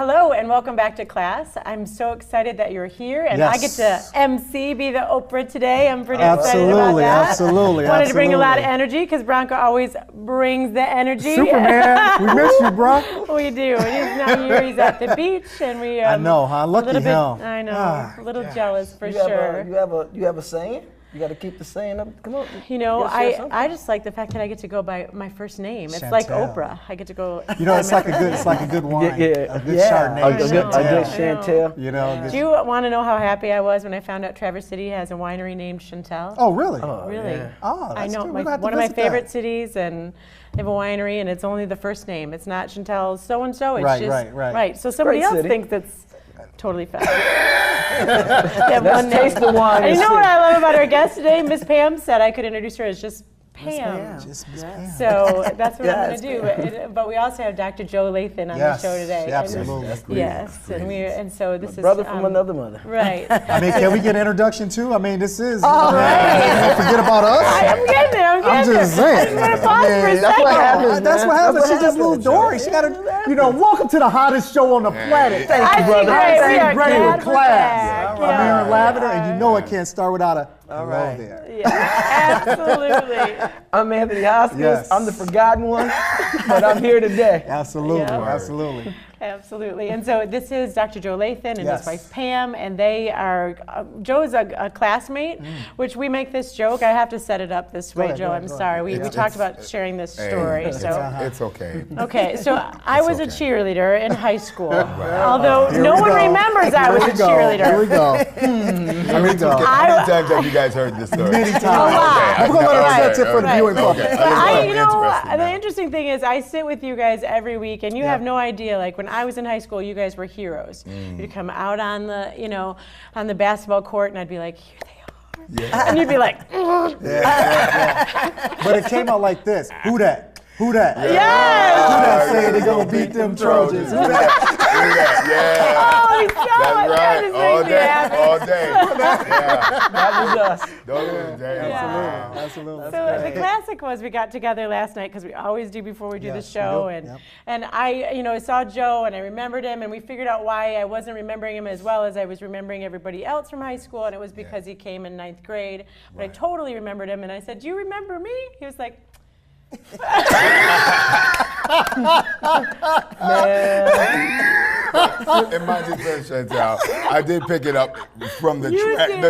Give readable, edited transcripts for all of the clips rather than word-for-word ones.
Hello and welcome back to class. I'm so excited that you're here and I get to MC, be the Oprah today. I'm pretty excited about that. Absolutely. Wanted to bring a lot of energy because Bronco always brings the energy. Superman, we miss you, bro. We do. And he's not here. He's at the beach, and we. I know, huh? Lucky him. I know. A little jealous for You sure. You have a saying? You got to keep the saying up. Come on. You know, I just like the fact that I get to go by my first name. It's like Oprah. I get to go. You know, it's like a good wine. A good Chardonnay. A good Chantel. You know. Do you want to know how happy I was when I found out Traverse City has a winery named Chantel? Oh, really? Really? Yeah. Oh, that's I know. good. One of my favorite cities, and they have a winery, and it's only the first name. It's not Chantel so and so. It's Right. So somebody else city. thinks it's totally fine. Let's taste the wine. And you know what I love about our guest today? Miss Pam said I could introduce her as just Pam. Just Miss Pam. So that's what I'm going to do. But we also have Dr. Joe Lathan on the show today. Absolutely. Yes, and so this is brother from another mother. Right. I mean, can we get an introduction too? I mean, this is. All right. Forget about us. I'm getting there. I'm just saying. I'm going to pause for a second. That's what happens. That's what happens. She's just a little Dory. She got to, welcome to the hottest show on the planet. Thank you, brother. I'm ready with class. back. I'm Aaron Lavender, and you know it can't start without a hello there. Yeah, absolutely. I'm Anthony Hoskins. Yes. I'm the forgotten one, but I'm here today. Absolutely, Yeah. absolutely. Absolutely. And so this is Dr. Joe Lathan and Yes. his wife Pam, and they are, Joe's a classmate, which we make this joke. I have to set it up this way, ahead, Joe. go I'm ahead. sorry. We talked about sharing this story. It's okay. Okay, so I was a okay. cheerleader in high school, although no we one go. remembers I was a cheerleader. Here we go. How many times have you guys heard this story? Many times. lot. We're going to let her set it for the viewing public. Okay. But Interesting the now. interesting thing is I sit with you guys every week, and you have no idea, like when I was in high school, you guys were heroes. You'd come out on the, on the basketball court, and I'd be like, here they are. And you'd be like, But it came out like this. Who that? Who that? yes! Who that say they gonna beat them Trojans? Who that? Yeah. Holy cow, That's that right. just All makes me day. happy. All day. Yeah. That was us. Those days. Yeah. Absolutely. So the classic was we got together last night because we always do before we do the Yes, we show, do. and Yep. and I saw Joe and I remembered him, and we figured out why I wasn't remembering him as well as I was remembering everybody else from high school, and it was because he came in 9th grade. But I totally remembered him, and I said, "Do you remember me?" He was like, In my defense, Chantel, I did pick it up from the You track did.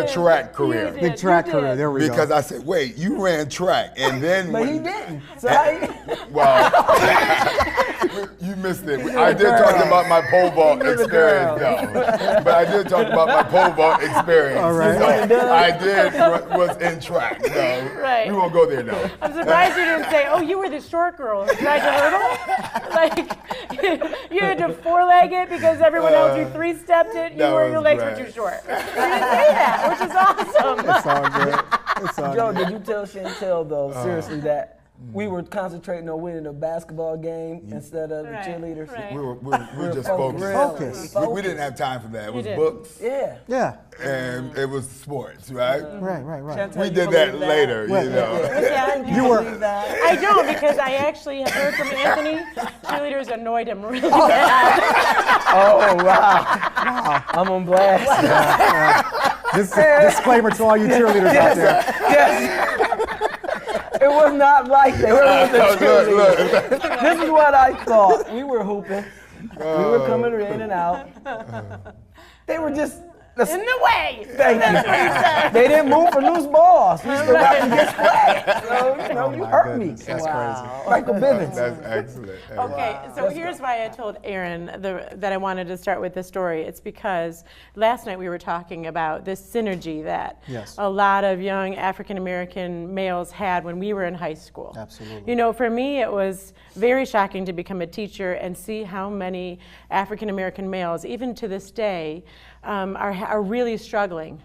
career. You did. Big track You career. did. There we go. Because I said, wait, you ran track, and then But he didn't. So well, you missed it. I did talk about my pole vault experience, though. But I did talk about my pole vault experience. All right. So I did was in track. No, Right. we won't go there now. I'm surprised you didn't say, "Oh, you were the short girl who tried to hurdle." Like you had to four-leg it because everyone else you three-stepped it. that Your was legs were great. too short. You didn't say that, which is awesome. It's all good. It's all Joe, good. did you tell Chantel though, seriously, that we were concentrating on winning a basketball game instead of the Right, cheerleaders? right. We were just focused. focused. We didn't have time for that. It was didn't. books Yeah. Yeah. and it was sports, right? Right. We did that later, you know. Yeah, You were. I don't, because I actually have heard from Anthony. Cheerleaders annoyed him really bad. Oh wow. I'm on blast. Disclaimer to all you cheerleaders out there. Yes. It was not like that. It was the cheerleaders. Look. This is what I thought. We were hooping. We were coming in and out. They were just In the way. Thank you. They didn't move for loose balls. We still got to get spread. So, you hurt me. That's crazy. Michael Bivens. That's excellent. Okay, so here's why I told Aaron that I wanted to start with this story. It's because last night we were talking about this synergy that Yes. a lot of young African American males had when we were in high school. Absolutely. You know, for me, it was very shocking to become a teacher and see how many African American males, even to this day, are really struggling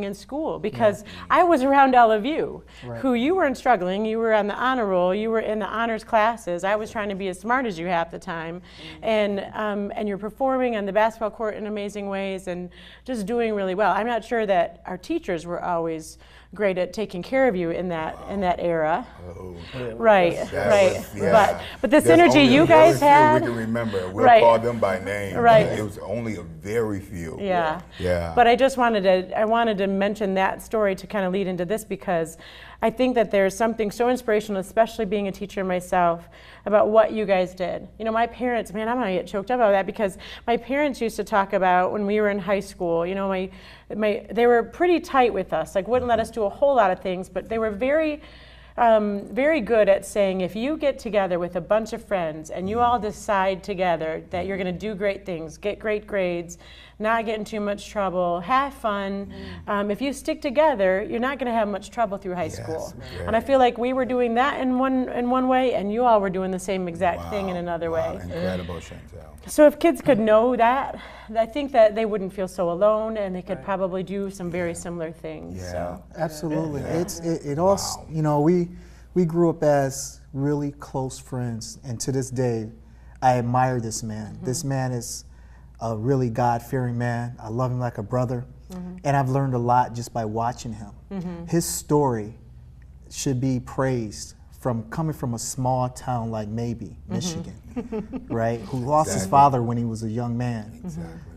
in school, because I was around all of you who you weren't struggling. You were on the honor roll. You were in the honors classes. I was trying to be as smart as you half the time, and you're performing on the basketball court in amazing ways and just doing really well. I'm not sure that our teachers were always great at taking care of you in that era. Oh, Right, that right. was- yeah. But the There's synergy only you a very guys few had. we can remember. We'll Right. call them by name. Right. It was only a very few. Yeah. Yeah. But I just wanted to mention that story to kind of lead into this, because I think that there's something so inspirational, especially being a teacher myself, about what you guys did. You know, my parents, man, I'm gonna get choked up about that, because my parents used to talk about when we were in high school, you know, they were pretty tight with us, like wouldn't let us do a whole lot of things, but they were very good at saying, if you get together with a bunch of friends and you all decide together that you're going to do great things, get great grades, not get in too much trouble, have fun, if you stick together, you're not going to have much trouble through high school. Yeah. And I feel like we were doing that in one way, and you all were doing the same exact thing in another way. Incredible, Chantel. So if kids could know that, I think that they wouldn't feel so alone, and they could probably do some very similar things. Yeah. So. Absolutely. It all, you know, we grew up as really close friends, and to this day, I admire this man. This man is a really God-fearing man. I love him like a brother, and I've learned a lot just by watching him. His story should be praised, coming from a small town like Maybe, Michigan, right? Who lost his father when he was a young man.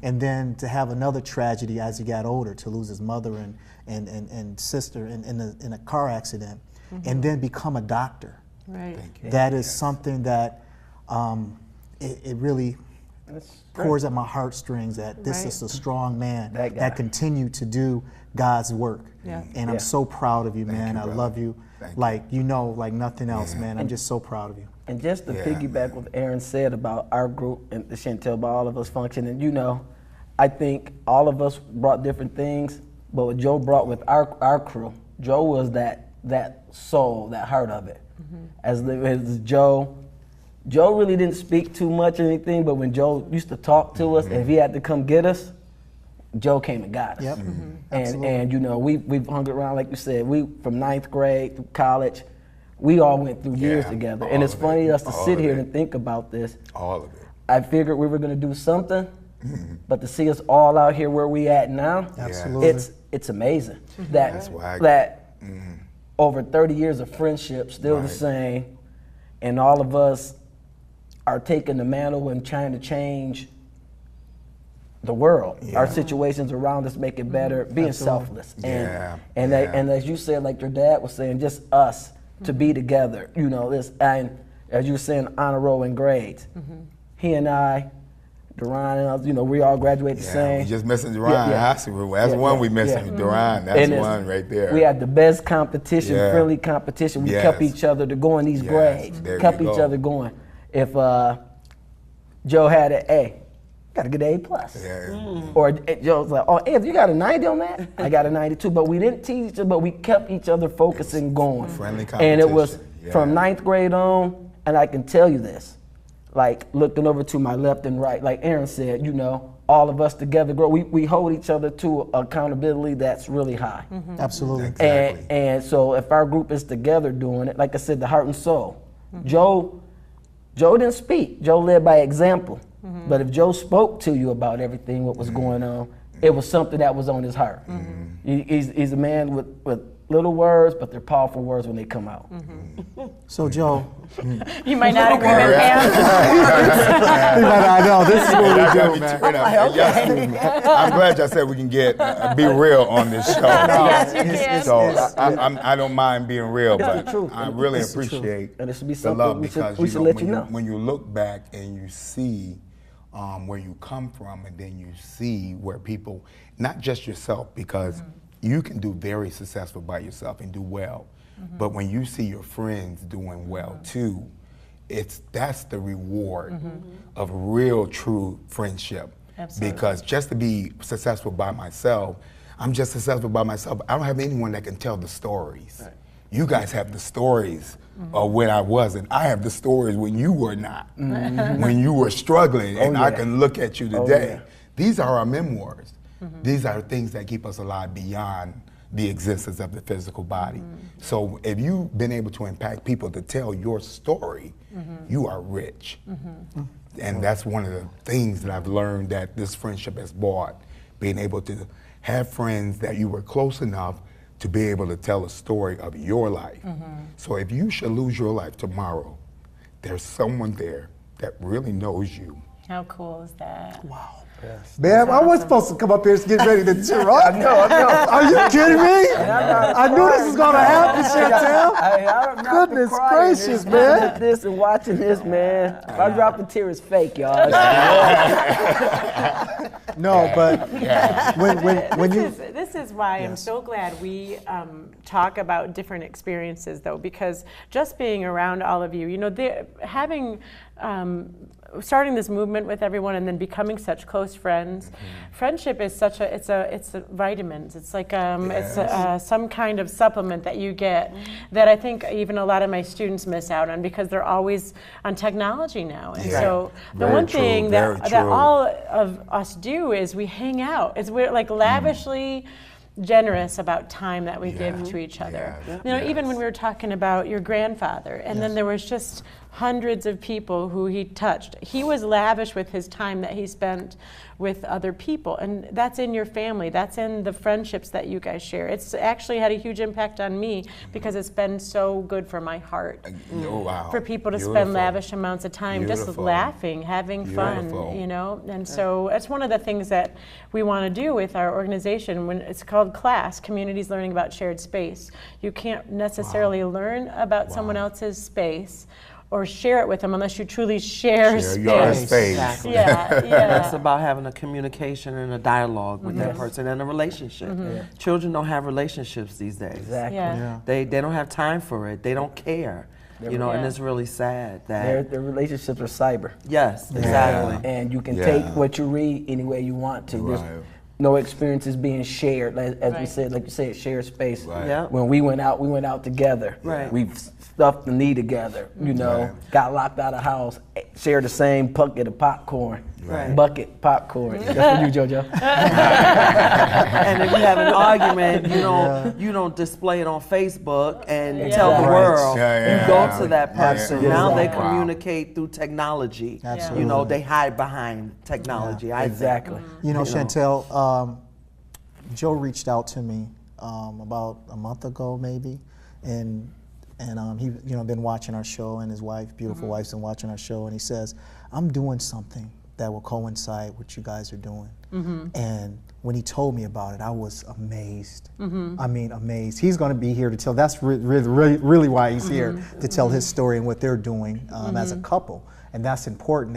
And then to have another tragedy as he got older, to lose his mother and sister in a car accident, and then become a doctor. Right. That is something that it really pours at my heartstrings, that this is a strong man That guy. that continued to do God's work. Yeah. And I'm so proud of you, man. you, I brother. love you. Thank you. Like, you know, like nothing else, man. I'm just so proud of you. And just to Yeah, piggyback what Aaron said about our group and the Chantel, about all of us functioning, you know, I think all of us brought different things, but what Joe brought with our crew, Joe was that soul, that heart of it. As Joe really didn't speak too much or anything, but when Joe used to talk to us, and if he had to come get us, Joe came and got us. Yep. And you know, we've hung around, like you said, we from 9th grade through college, we all went through years Yeah, together. all And it's of funny it, us to all sit of here it. and think about this. All of it. I figured we were gonna do something, but to see us all out here where we at now, Absolutely. it's amazing. That That's why over 30 years of friendship, still the Right. same, and all of us are taking the mantle and trying to change the world. Yeah. Our situations around us make it better, being Absolutely. selfless. Yeah, And yeah. and as you said, like your dad was saying, just us to be together. You know, this, and as you were saying, honor roll and grades. He and I, Duran and us, you know, we all graduated the Yeah, same. we just missing Duran Yeah, yeah. High School. That's Yeah, one yeah, we missing. yeah. Duran, that's And it's- one right there. We had the best competition, Yeah. friendly competition. We Yes. kept each other to go in these Yes, grades. there Kept you each go. other going. If Joe had an A, got to get an A plus. Yeah. Or Joe's like, oh, Ed, you got a 90 on that? I got a 92. But we didn't tease each other, but we kept each other focused and going. friendly And it was competition, from yeah. 9th grade on, and I can tell you this, like looking over to my left and right, like Aaron said, you know, all of us together grow. We hold each other to accountability that's really high. Absolutely. Exactly. And so if our group is together doing it, like I said, the heart and soul. Joe didn't speak. Joe led by example. But if Joe spoke to you about everything, what was going on, it was something that was on his heart. He's a man with little words, but they're powerful words when they come out. So, Joe, You might not agree with Pam. I know this is what Y'all we got do, me man. tearing up. I'm glad y'all said we can get be real on this show. Yes, you can. So I don't mind being real, but the truth. I really It's the truth. appreciate And it should be the something love we should- because we you should know, let when you know. when you look back and you see where you come from, and then you see where people, not just yourself, because you can do very successful by yourself and do well, but when you see your friends doing well too, that's the reward of real, true friendship. Absolutely. Because just to be successful by myself, I'm just successful by myself. I don't have anyone that can tell the stories. You guys have the stories of when I wasn't. I have the stories when you were not, when you were struggling, and I yeah. can look at you Oh, today. yeah. These are our memoirs. These are things that keep us alive beyond the existence of the physical body. So if you've been able to impact people to tell your story, you are rich. And that's one of the things that I've learned that this friendship has brought, being able to have friends that you were close enough to be able to tell a story of your life. So if you should lose your life tomorrow, there's someone there that really knows you. How cool is that? Wow. Man, I wasn't supposed to come up here and get ready to cheer up. I know. Are you kidding me? I knew this was going to happen, Chantel. I'm not Goodness crying. gracious, Looking man. at this and watching this, man. If I drop a tear, it's fake, y'all. No, but when you... This is why I'm so glad we talk about different experiences, though, because just being around all of you, having starting this movement with everyone and then becoming such close friends. Friendship is such it's a vitamins. It's like it's some kind of supplement that you get that I think even a lot of my students miss out on because they're always on technology now. And so the Very one true, thing very that true. all of us do is we hang out. We're like lavishly generous about time that we give to each other. Even when we were talking about your grandfather, and then there was just hundreds of people who he touched. He was lavish with his time that he spent with other people, and that's in your family. That's in the friendships that you guys share. It's actually had a huge impact on me because it's been so good for my heart. Oh, wow. For people to Beautiful. spend lavish amounts of time just Beautiful. laughing, having Beautiful. fun, and so it's one of the things that we want to do with our organization. When it's called CLASS, Communities Learning About Shared Space. You can't necessarily learn about someone else's space or share it with them unless you truly share space. Your space. Exactly. Yeah. It's about having a communication and a dialogue with that person and a relationship. Children don't have relationships these days. Exactly. Yeah. They don't have time for it. They don't care. And it's really sad that. Their relationships are cyber. Yes, exactly. And you can Yeah. take what you read any way you want to. There's Right. no experiences being shared, as we Right. said, like you said, shared space. Right. Yeah. When we went out together. Right. We've stuffed the knee together, Right. got locked out of house, shared the same bucket of popcorn. Right. Bucket popcorn. That's for you, JoJo. And if you have an argument, you don't display it on Facebook and tell the Right. world. Yeah. You go to that person. Yeah. Now they Wow. communicate through technology. Absolutely. They hide behind technology. I think. Exactly. Chantel, Joe reached out to me about a month ago, maybe, and he been watching our show, and his wife, beautiful wife's been watching our show, and he says, I'm doing something that will coincide with what you guys are doing. And when he told me about it, I was amazed. I mean, amazed. He's going to be here to tell. That's really why he's here, to tell his story and what they're doing as a couple. And that's important.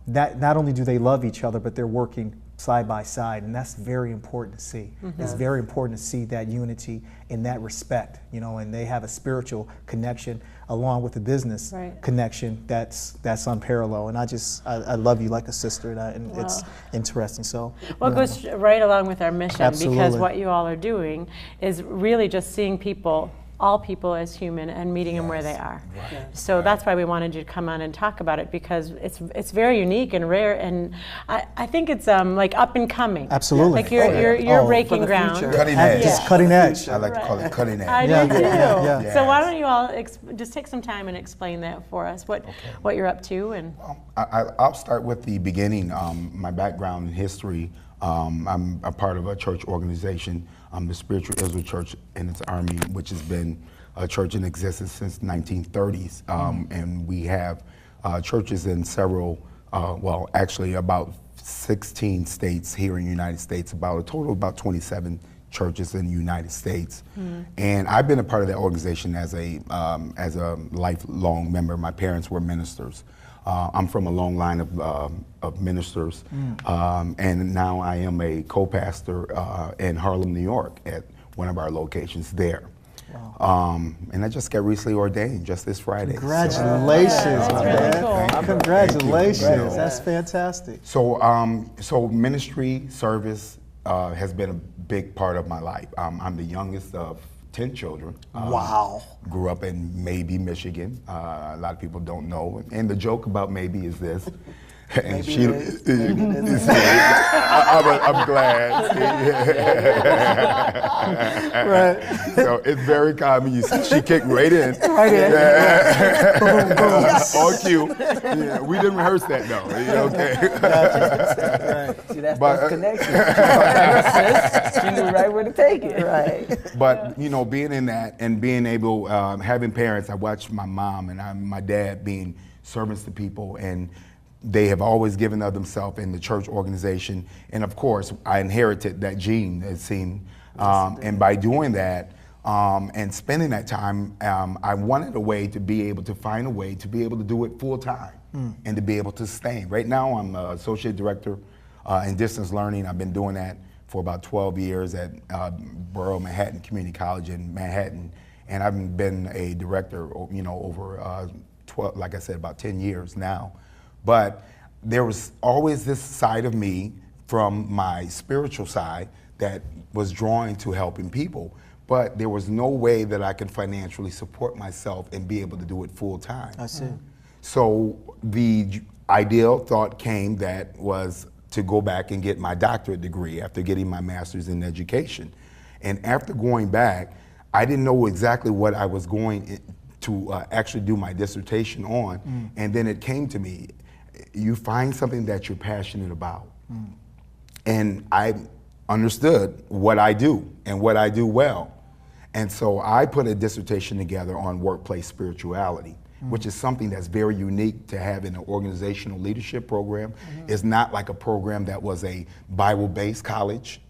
That not only do they love each other, but they're working side by side, and that's very important to see. It's very important to see that unity in that respect, and they have a spiritual connection along with the business connection that's unparalleled. And I love you like a sister, and it's interesting. So Well, it goes right along with our mission because Absolutely. what you all are doing is really just seeing all people as human and meeting them where they are. So that's why we wanted you to come on and talk about it because it's very unique and rare, and I think it's like up and coming. Absolutely. Like you're Oh. breaking For the ground. future. Cutting edge. just cutting edge. I like to call it cutting edge. I Yeah, do too. yeah. So why don't you all just take some time and explain that for us, what you're up to and. I'll start with the beginning. My background in history. I'm a part of a church organization, the Spiritual Israel Church in its army, which has been a church in existence since the 1930s. And we have churches in several, actually about 16 states here in the United States, about a total of about 27 churches in the United States. And I've been a part of that organization as a lifelong member. My parents were ministers. I'm from a long line of ministers, and now I am a co-pastor in Harlem, New York, at one of our locations there. And I just got recently ordained just this Friday. Congratulations, my really man. cool. Congratulations. That's fantastic. So ministry service has been a big part of my life. I'm the youngest of 10 children. Wow. Grew up in Maybe, Michigan. A lot of people don't know. And the joke about Maybe is this. And Maybe she, it is. Maybe it is. I'm glad. Right. So it's very common. You see, she kicked right in. Right in. On cue. Yeah, we didn't rehearse that though. Okay. See, that's But, the connection. She knew right where to take it. Right. But you know, being in that and being able, having parents, I watched my mom and my dad being servants to people, and they have always given of themselves in the church organization. And of course, I inherited that gene, it seemed. And by doing that and spending that time, I wanted a way to be able to find a way to be able to do it full time and to be able to sustain. Right now, I'm associate director in distance learning. I've been doing that for about 12 years at Borough Manhattan Community College in Manhattan. And I've been a director, you know, over 12, like I said, about 10 years now. But there was always this side of me from my spiritual side that was drawn to helping people. But there was no way that I could financially support myself and be able to do it full time. I see. So the ideal thought came that was to go back and get my doctorate degree after getting my master's in education. And after going back, I didn't know exactly what I was going to actually do my dissertation on. And then it came to me, you find something that you're passionate about. And I understood what I do and what I do well. And so I put a dissertation together on workplace spirituality, which is something that's very unique to have in an organizational leadership program. It's not like a program that was a Bible-based college.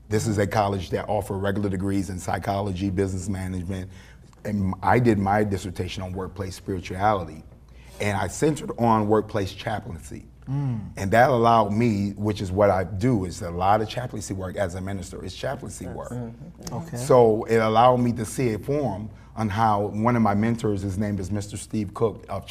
This is a college that offers regular degrees in psychology, business management. And I did my dissertation on workplace spirituality. And I centered on workplace chaplaincy. And that allowed me, which is what I do, is a lot of chaplaincy work as a minister. It's chaplaincy work. Okay. So it allowed me to see a form on how one of my mentors, his name is Mr. Steve Cook of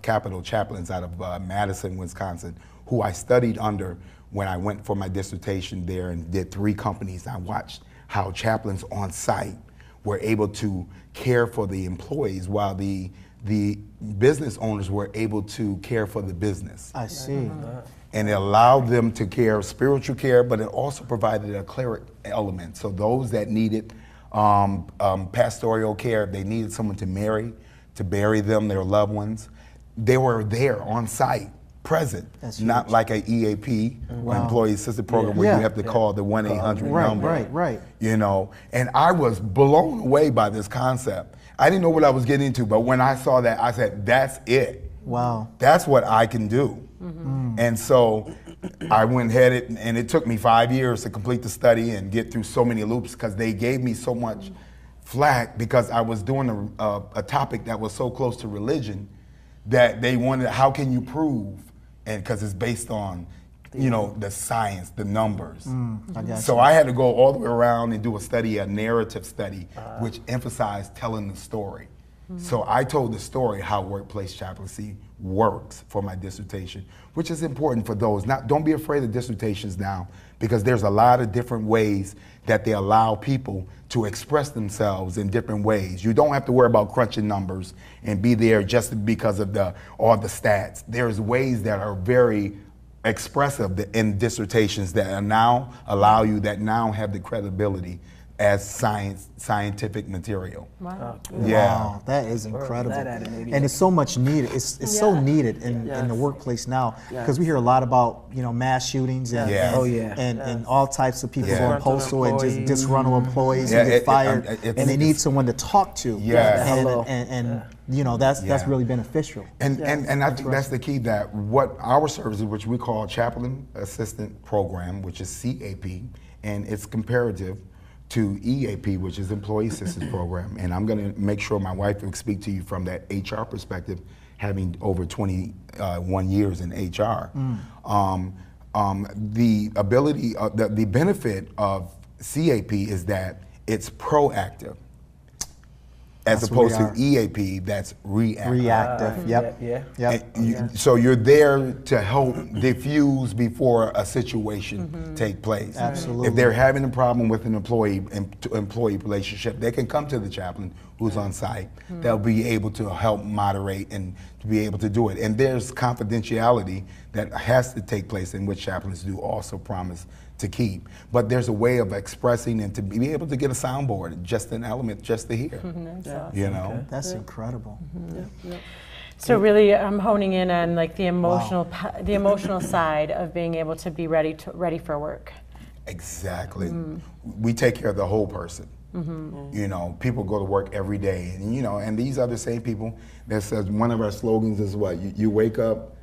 Capital Chaplains out of Madison, Wisconsin, who I studied under when I went for my dissertation there and did 3 companies. I watched how chaplains on site were able to care for the employees while the business owners were able to care for the business. I see. And it allowed them to care spiritual care, but it also provided a cleric element. So those that needed pastoral care, if they needed someone to bury them, their loved ones, they were there on site, present. That's not huge. like an EAP, or Employee Assisted Program, where Yeah. you have to call the 1-800 Right, number. right. You know, and I was blown away by this concept. I didn't know what I was getting into, but when I saw that, I said, that's it. Wow. That's what I can do. And so I went ahead, and it took me 5 years to complete the study and get through so many loops, because they gave me so much flack because I was doing a topic that was so close to religion that they wanted, how can you prove? And because it's based on, you know, the science, the numbers. I got So I had to go all the way around and do a study, a narrative study, which emphasized telling the story. So I told the story how workplace chaplaincy works for my dissertation, which is important for those. Don't be afraid of dissertations now, because there's a lot of different ways that they allow people to express themselves in different ways. You don't have to worry about crunching numbers and be there just because of all the stats. There's ways that are very expressive in dissertations that now allow you, that now have the credibility as scientific material. Wow. Yeah. Wow, that is incredible. that added maybe- And it's so much needed. It's so needed in the workplace now, because we hear a lot about, you know, mass shootings and, Yes. Oh, yeah. and all types of people Yeah. going Disgruntled postal and just employees. disgruntled employees Yeah, who get fired, it's- and they need someone to talk to. Yeah. Hello. And you know, that's Yeah. really beneficial. And I think that's the key, that what our services, which we call Chaplain Assistant Program, which is CAP, and it's comparative to EAP, which is Employee Assistance Program. And I'm gonna make sure my wife will speak to you from that HR perspective, having over 21 years in HR. The ability, the benefit of CAP is that it's proactive. as That's what we opposed to are. EAP, that's reactive. Reactive. Yep. Yeah. Yep. So you're there to help diffuse before a situation take place. Absolutely. If they're having a problem with an employee relationship, they can come to the chaplain who's on site. They'll be able to help moderate and to be able to do it. And there's confidentiality that has to take place, in which chaplains do also promise to keep. But there's a way of expressing and to be able to get a soundboard, just an element, just to hear. You know. That's incredible. So really, I'm honing in on like the emotional side of being able to be ready for work. Exactly. We take care of the whole person. You know, people go to work every day, and you know, and these are the same people that says one of our slogans is what? You wake up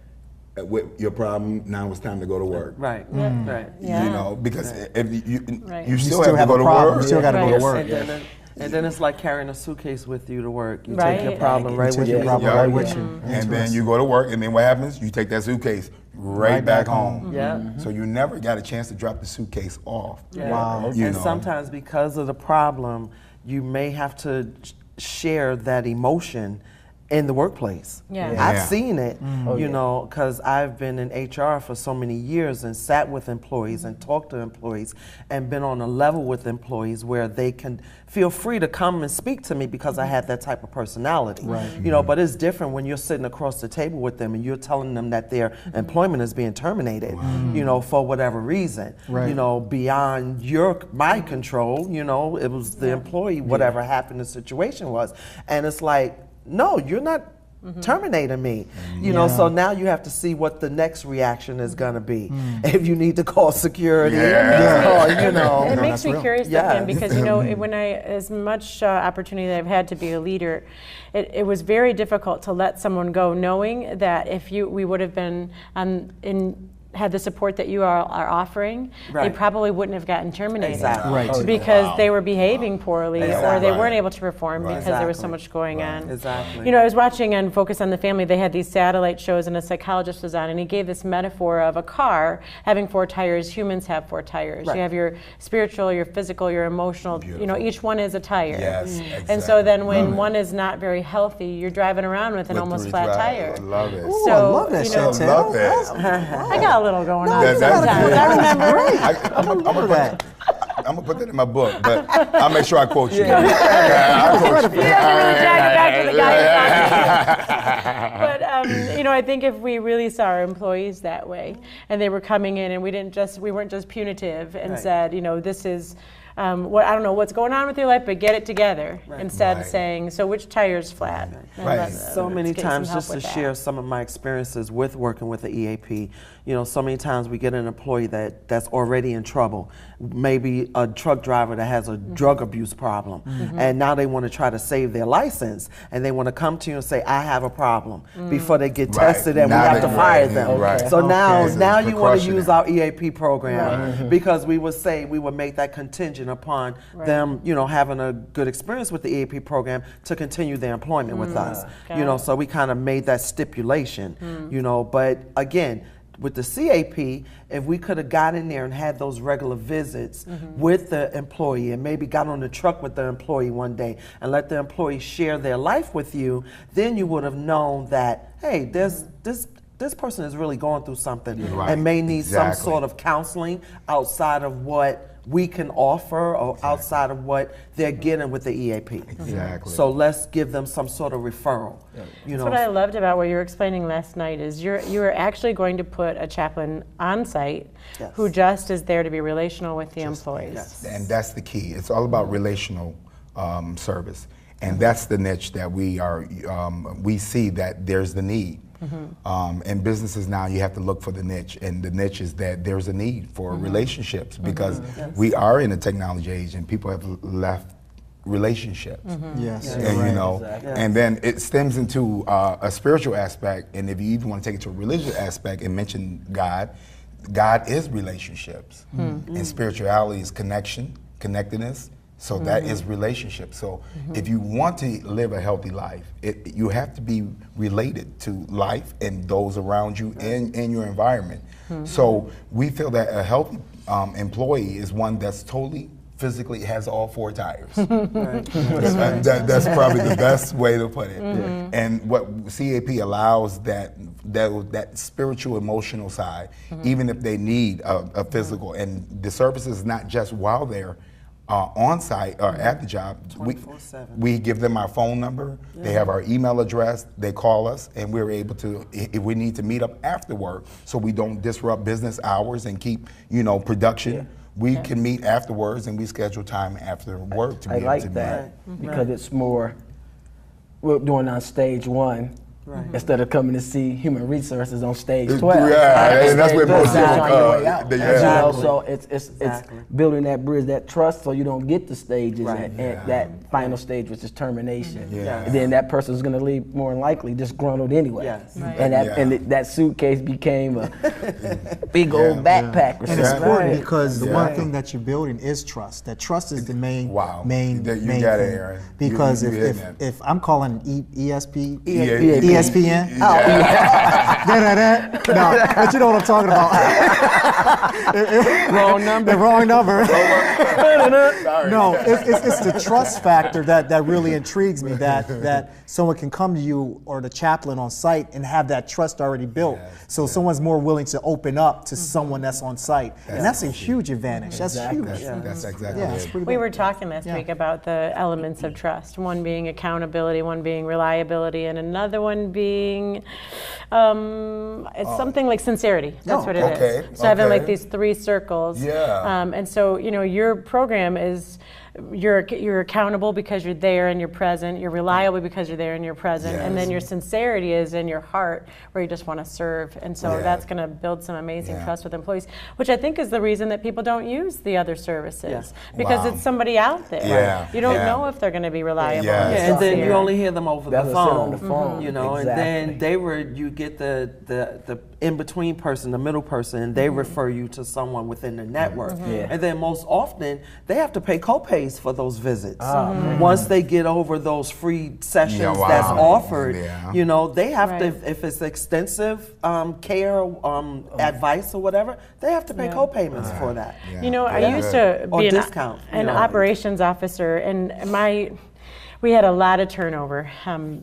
with your problem, now it's time to go to work. Right. Right. Yeah. You know, because if you Right. you You still still have to have go a to problem. work. You still got to go Right. to work. And then it's like carrying a suitcase with you to work. You Right. take your problem right You with take your you. problem Yeah. right with you. And then you go to work, and then what happens? You take that suitcase right back home. Yeah. So you never got a chance to drop the suitcase off. Yeah. Wow. You And know. sometimes because of the problem, you may have to share that emotion in the workplace. Yeah. I've Yeah. seen it, you know, because I've been in HR for so many years and sat with employees and talked to employees and been on a level with employees where they can feel free to come and speak to me because I had that type of personality. Right. You know, but it's different when you're sitting across the table with them and you're telling them that their employment is being terminated, you know, for whatever reason. Right. You know, beyond my control, you know, it was the employee, whatever happened the situation was. And it's like, no, you're not terminating me. You know, so now you have to see what the next reaction is gonna be. If you need to call security, or, you know. It makes that's me real. curious, Yeah. again, because you know, when as much opportunity that I've had to be a leader, it was very difficult to let someone go, knowing that if we would have been had the support that you are offering, they Right. probably wouldn't have gotten terminated. Exactly. Right. Because they were behaving poorly or they Exactly. weren't able to perform because there was so Exactly. much going on. Exactly. You know, I was watching on Focus on the Family, they had these satellite shows and a psychologist was on and he gave this metaphor of a car having 4 tires. Humans have 4 tires. Right. You have your spiritual, your physical, your emotional, you know, each one is a tire. Yes, And so then exactly. when Love it. one is not very healthy, you're driving around with an With almost 3 flat drive- tire. I love it. Ooh, So, I love that, you know, Chantel. love that. I got a little going on. That's sometimes. good. I remember. I'm gonna that. put that in my book, but I'll make sure I quote you. He doesn't really drag it back to the guy. But you know, I think if we really saw our employees that way, and they were coming in, and we weren't just punitive and Right. said, you know, this is. I don't know what's going on with your life, but get it together. Instead of Right. saying, so which tire's flat? And Right. let's, So many let's get some times, help just to with that. share some of my experiences with working with the EAP, you know, so many times we get an employee that's already in trouble, maybe a truck driver that has a drug abuse problem, and now they want to try to save their license, and they want to come to you and say, I have a problem, before they get Right. tested and Now we have they- to fire right, them. right. So now Okay. you want to use Precautionary. our EAP program, because we would make that contingent upon them, you know, having a good experience with the EAP program to continue their employment with us. Got You know, it. so we kind of made that stipulation, you know, but again, with the CAP, if we could have got in there and had those regular visits with the employee and maybe got on the truck with the employee one day and let the employee share their life with you, then you would have known that, hey, this person is really going through something Right, and may need some exactly. sort of counseling outside of what we can offer or outside of what they're getting with the EAP. Exactly. So let's give them some sort of referral. You That's know, what I loved about what you were explaining last night is you are actually going to put a chaplain on site Yes. who just is there to be relational with the employees. yes. And that's the key. It's all about relational service, and that's the niche that we see that there's the need. In businesses now, you have to look for the niche, and the niche is that there's a need for relationships because we are in a technology age, and people have left relationships. Yes. And you're you right. know, Exactly. and then it stems into a spiritual aspect, and if you even want to take it to a religious aspect and mention God, God is relationships, and spirituality is connectedness. So that is relationship. So if you want to live a healthy life, you have to be related to life and those around you and your environment. So we feel that a healthy employee is one that's totally physically has all 4 tires. That's probably the best way to put it. And what CAP allows that spiritual, emotional side, even if they need a physical. And the service is not just while they're on site or at the job. 24/7. We give them our phone number. They have our email address. They call us, and we're able to, if we need to meet up after work, so we don't disrupt business hours and keep, production. We can meet afterwards, and we schedule time after work to be I able like to that meet. because it's more, we're doing on stage 1 instead of coming to see human resources on stage 12. Yeah, and that's where most That's people on your way out. yeah. You know, so it's Exactly. building that bridge, that trust, so you don't get to stages Right. at that final stage, which is termination. Yeah. And then that person's going to leave more than likely disgruntled anyway. Yes. Right. And that Yeah. that suitcase became a big old backpack or And it's something. important because the one Yeah. thing that you're building is trust. That trust is the main, Wow. main, You main got it, thing. Aaron. Because You hitting if it. if I'm calling ESP, Yeah. ESPN, no, but you know what I'm talking about. Wrong number. The wrong number. Sorry. No, it's the trust factor that really intrigues me. That someone can come to you or the chaplain on site and have that trust already built. So someone's more willing to open up to someone that's on site, and that's a huge advantage. That's huge. That's exactly Yeah, it's it. pretty We good. were talking last week about the elements of trust, one being accountability, one being reliability, and another one being it's something like sincerity. That's Oh, what it is. okay, So having like okay. these 3 circles. Yeah. And so, your program is you're accountable because you're there and you're present. You're reliable because you're there and you're present. And then Yes. your sincerity is in your heart where you just want to serve. And so Yeah. that's going to build some amazing Yeah. trust with employees, which I think is the reason that people don't use the other services Yeah. because Wow. it's somebody out there. Yeah, You don't yeah. know if they're going to be reliable. Yeah. and Yeah, and then sincere. you only hear them over the That's what I said on phone, the phone. you know, Exactly. and then you get the in between person, the middle person, and they refer you to someone within the network. Yeah. And then most often they have to pay co-pays for those visits. man. Once they get over those free sessions Yeah, wow. that's offered, Yeah. they have Right. to, if it's extensive care, advice or whatever, they have to pay Yeah. co-payments for that. Yeah. I Yeah. used to Or be discount, an you know. operations officer, and we had a lot of turnover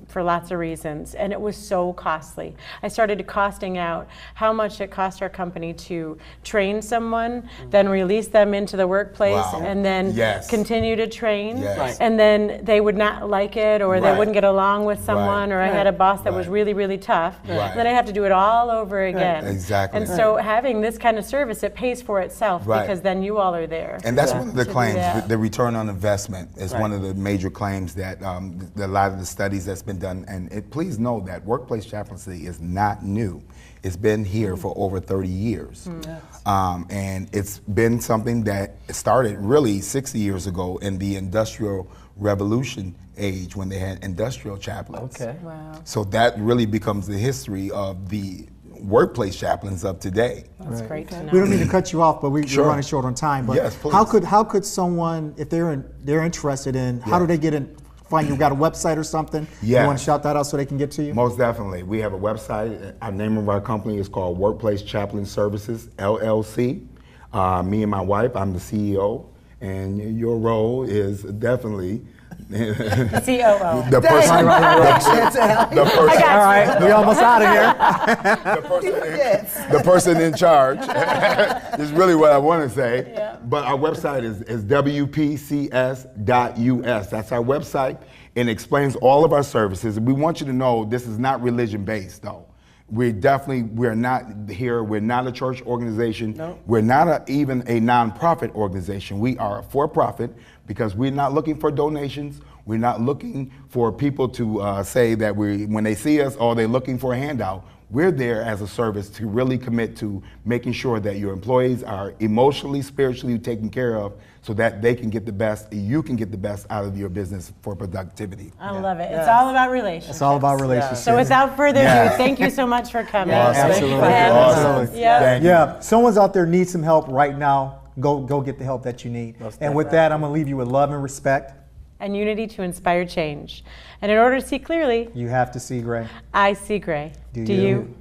for lots of reasons, and it was so costly. I started costing out how much it cost our company to train someone, then release them into the workplace, Wow. and then Yes. continue to train. Yes. Right. And then they would not like it, or they Right. wouldn't get along with someone, or I had a boss that was Right. really, really tough. Right. Then I have to do it all over again. Exactly. And so having this kind of service, it pays for itself Right. because then you all are there. And that's one of the To do claims. that. The return on investment is Right. one of the major claims that a lot of the studies that's been done. And please know that workplace chaplaincy is not new. It's been here for over 30 years. And it's been something that started really 60 years ago in the Industrial Revolution age when they had industrial chaplains. Okay. Wow. So that really becomes the history of the workplace chaplains of today. That's great to know. We don't need to cut you off, but we're Sure. running short on time. But Yes, please. how could someone, if they're interested in, how do they get in? Find you got a website or something? You Yes. want to shout that out so they can get to you? Most definitely. We have a website. Our name of our company is called Workplace Chaplain Services, LLC. Me and my wife, I'm the CEO, and your role is definitely COO. the person. The person. All right, we almost out of here. The person in charge is really what I want to say. Yeah. But our website is WPCS.us. That's our website, and it explains all of our services. We want you to know this is not religion based, though. We're not here. We're not a church organization. No. We're not even a nonprofit organization. We are a for-profit because we're not looking for donations. We're not looking for people to say that when they see us, they're looking for a handout. We're there as a service to really commit to making sure that your employees are emotionally, spiritually taken care of so that they can get the best, you can get the best out of your business for productivity. I love it. It's all about relationships. It's all about relationships. So without further ado, Yeah. thank you so much for coming. Yes, absolutely. And, Absolutely. yeah. Thank you. Yeah, someone's out there needs some help right now. Go get the help that you need. And with that, I'm gonna leave you with love and respect. And unity to inspire change. And in order to see clearly, You have to see gray. I see gray. Do Do you? you?